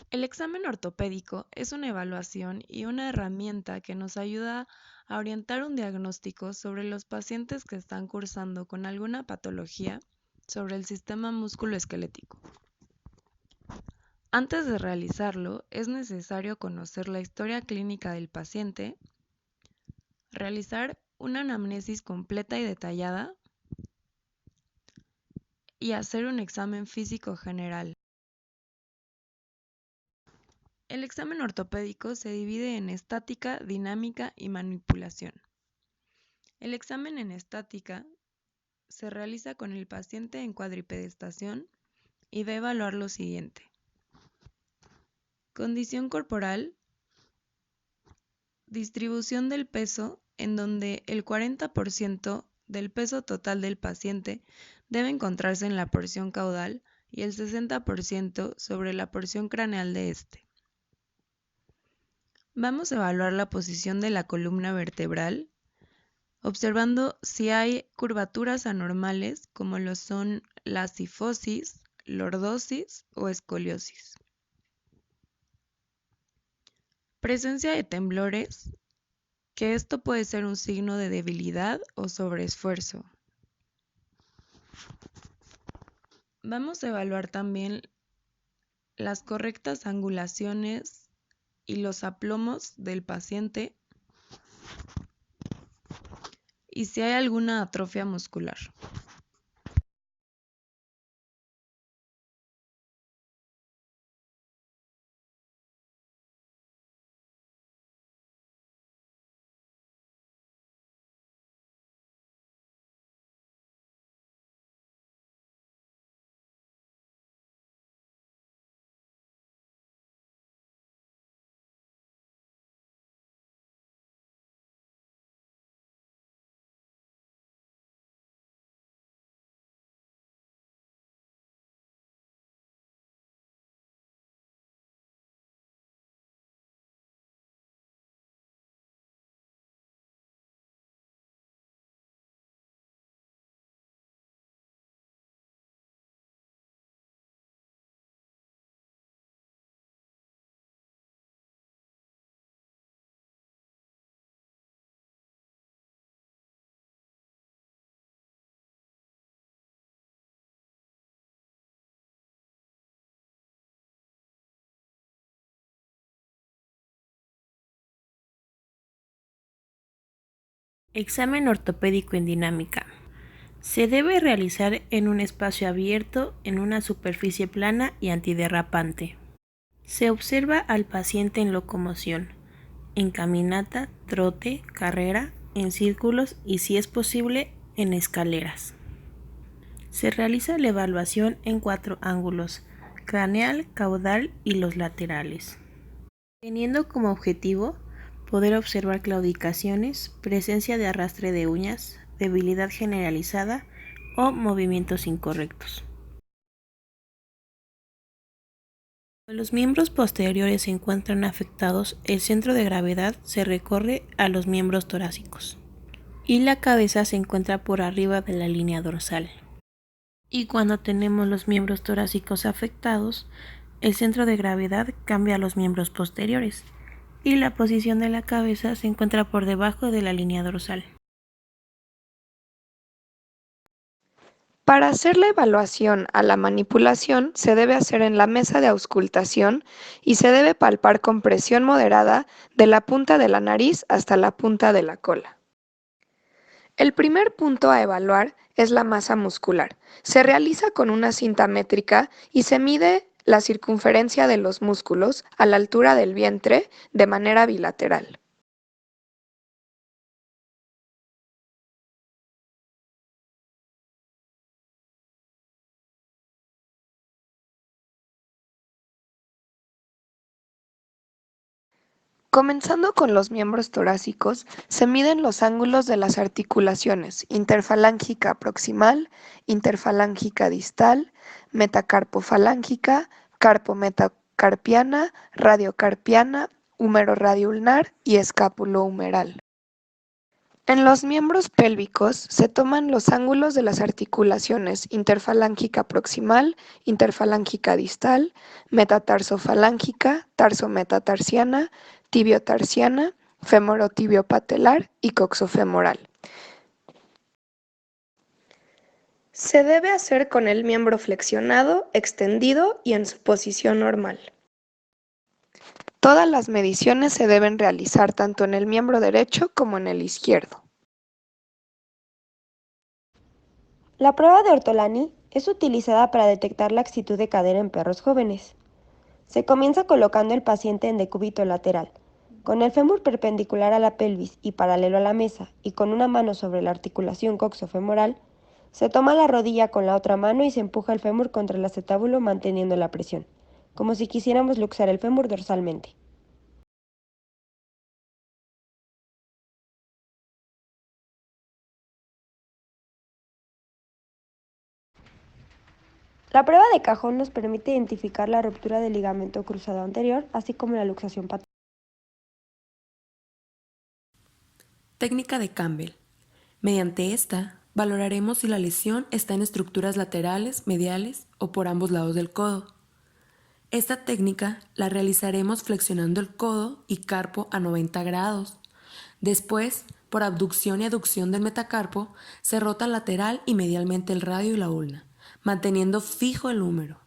El examen ortopédico es una evaluación y una herramienta que nos ayuda a orientar un diagnóstico sobre los pacientes que están cursando con alguna patología sobre el sistema músculo-esquelético. Antes de realizarlo, es necesario conocer la historia clínica del paciente, realizar una anamnesis completa y detallada y hacer un examen físico general. El examen ortopédico se divide en estática, dinámica y manipulación. El examen en estática se realiza con el paciente en cuadripedestación y va a evaluar lo siguiente: condición corporal, distribución del peso, en donde el 40% del peso total del paciente debe encontrarse en la porción caudal y el 60% sobre la porción craneal de este. Vamos a evaluar la posición de la columna vertebral, observando si hay curvaturas anormales como lo son la cifosis, lordosis o escoliosis. Presencia de temblores, que esto puede ser un signo de debilidad o sobreesfuerzo. Vamos a evaluar también las correctas angulaciones y los aplomos del paciente y si hay alguna atrofia muscular. Examen ortopédico en dinámica. Se debe realizar en un espacio abierto, en una superficie plana y antiderrapante. Se observa al paciente en locomoción, en caminata, trote, carrera, en círculos y, si es posible, en escaleras. Se realiza la evaluación en 4 ángulos: craneal, caudal y los laterales, teniendo como objetivo poder observar claudicaciones, presencia de arrastre de uñas, debilidad generalizada o movimientos incorrectos. Cuando los miembros posteriores se encuentran afectados, el centro de gravedad se recorre a los miembros torácicos y la cabeza se encuentra por arriba de la línea dorsal. Y cuando tenemos los miembros torácicos afectados, el centro de gravedad cambia a los miembros posteriores y la posición de la cabeza se encuentra por debajo de la línea dorsal. Para hacer la evaluación a la manipulación se debe hacer en la mesa de auscultación y se debe palpar con presión moderada de la punta de la nariz hasta la punta de la cola. El primer punto a evaluar es la masa muscular. Se realiza con una cinta métrica y se mide la circunferencia de los músculos a la altura del vientre de manera bilateral. Comenzando con los miembros torácicos, se miden los ángulos de las articulaciones interfalángica proximal, interfalángica distal, metacarpofalángica, carpometacarpiana, radiocarpiana, húmero radioulnar y escápulo-humeral. En los miembros pélvicos se toman los ángulos de las articulaciones interfalángica proximal, interfalángica distal, metatarsofalángica, tarsometatarsiana, tibiotarsiana, femorotibiopatelar y coxofemoral. Se debe hacer con el miembro flexionado, extendido y en su posición normal. Todas las mediciones se deben realizar tanto en el miembro derecho como en el izquierdo. La prueba de Ortolani es utilizada para detectar laxitud de cadera en perros jóvenes. Se comienza colocando el paciente en decúbito lateral, con el fémur perpendicular a la pelvis y paralelo a la mesa y con una mano sobre la articulación coxofemoral. Se toma la rodilla con la otra mano y se empuja el fémur contra el acetábulo manteniendo la presión, como si quisiéramos luxar el fémur dorsalmente. La prueba de cajón nos permite identificar la ruptura del ligamento cruzado anterior, así como la luxación paterna. Técnica de Campbell. Mediante esta, valoraremos si la lesión está en estructuras laterales, mediales o por ambos lados del codo. Esta técnica la realizaremos flexionando el codo y carpo a 90 grados. Después, por abducción y aducción del metacarpo, se rota lateral y medialmente el radio y la ulna, manteniendo fijo el húmero.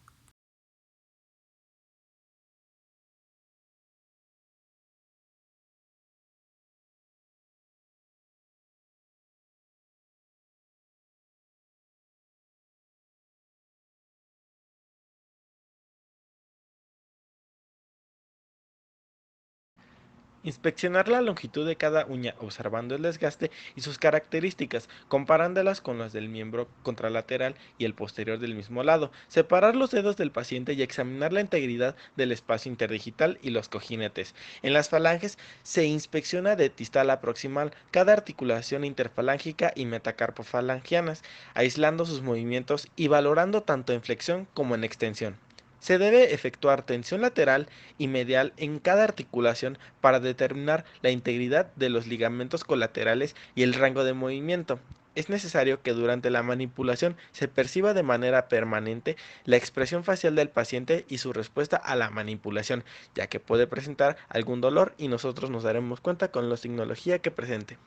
Inspeccionar la longitud de cada uña observando el desgaste y sus características, comparándolas con las del miembro contralateral y el posterior del mismo lado. Separar los dedos del paciente y examinar la integridad del espacio interdigital y los cojinetes. En las falanges se inspecciona de distal a proximal cada articulación interfalángica y metacarpofalangianas, aislando sus movimientos y valorando tanto en flexión como en extensión. Se debe efectuar tensión lateral y medial en cada articulación para determinar la integridad de los ligamentos colaterales y el rango de movimiento. Es necesario que durante la manipulación se perciba de manera permanente la expresión facial del paciente y su respuesta a la manipulación, ya que puede presentar algún dolor y nosotros nos daremos cuenta con la signología que presente.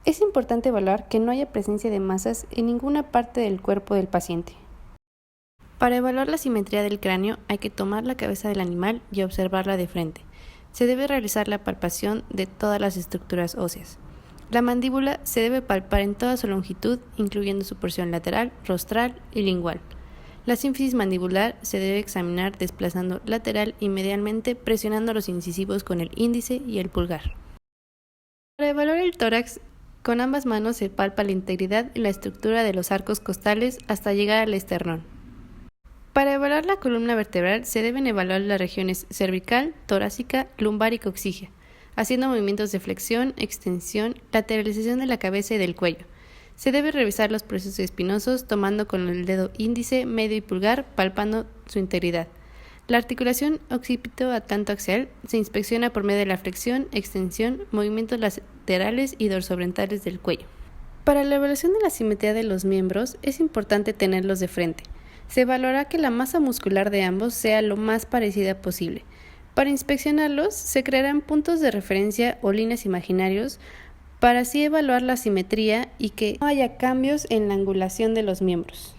Es importante evaluar que no haya presencia de masas en ninguna parte del cuerpo del paciente. Para evaluar la simetría del cráneo hay que tomar la cabeza del animal y observarla de frente. Se debe realizar la palpación de todas las estructuras óseas. La mandíbula se debe palpar en toda su longitud, incluyendo su porción lateral, rostral y lingual. La sínfisis mandibular se debe examinar desplazando lateral y medialmente, presionando los incisivos con el índice y el pulgar. Para evaluar el tórax, con ambas manos se palpa la integridad y la estructura de los arcos costales hasta llegar al esternón. Para evaluar la columna vertebral se deben evaluar las regiones cervical, torácica, lumbar y coxígea, haciendo movimientos de flexión, extensión, lateralización de la cabeza y del cuello. Se debe revisar los procesos espinosos tomando con el dedo índice, medio y pulgar, palpando su integridad. La articulación occipito-atlantoaxial se inspecciona por medio de la flexión, extensión, movimientos laterales y dorsoventrales del cuello. Para la evaluación de la simetría de los miembros es importante tenerlos de frente. Se evaluará que la masa muscular de ambos sea lo más parecida posible. Para inspeccionarlos, se crearán puntos de referencia o líneas imaginarios para así evaluar la simetría y que no haya cambios en la angulación de los miembros.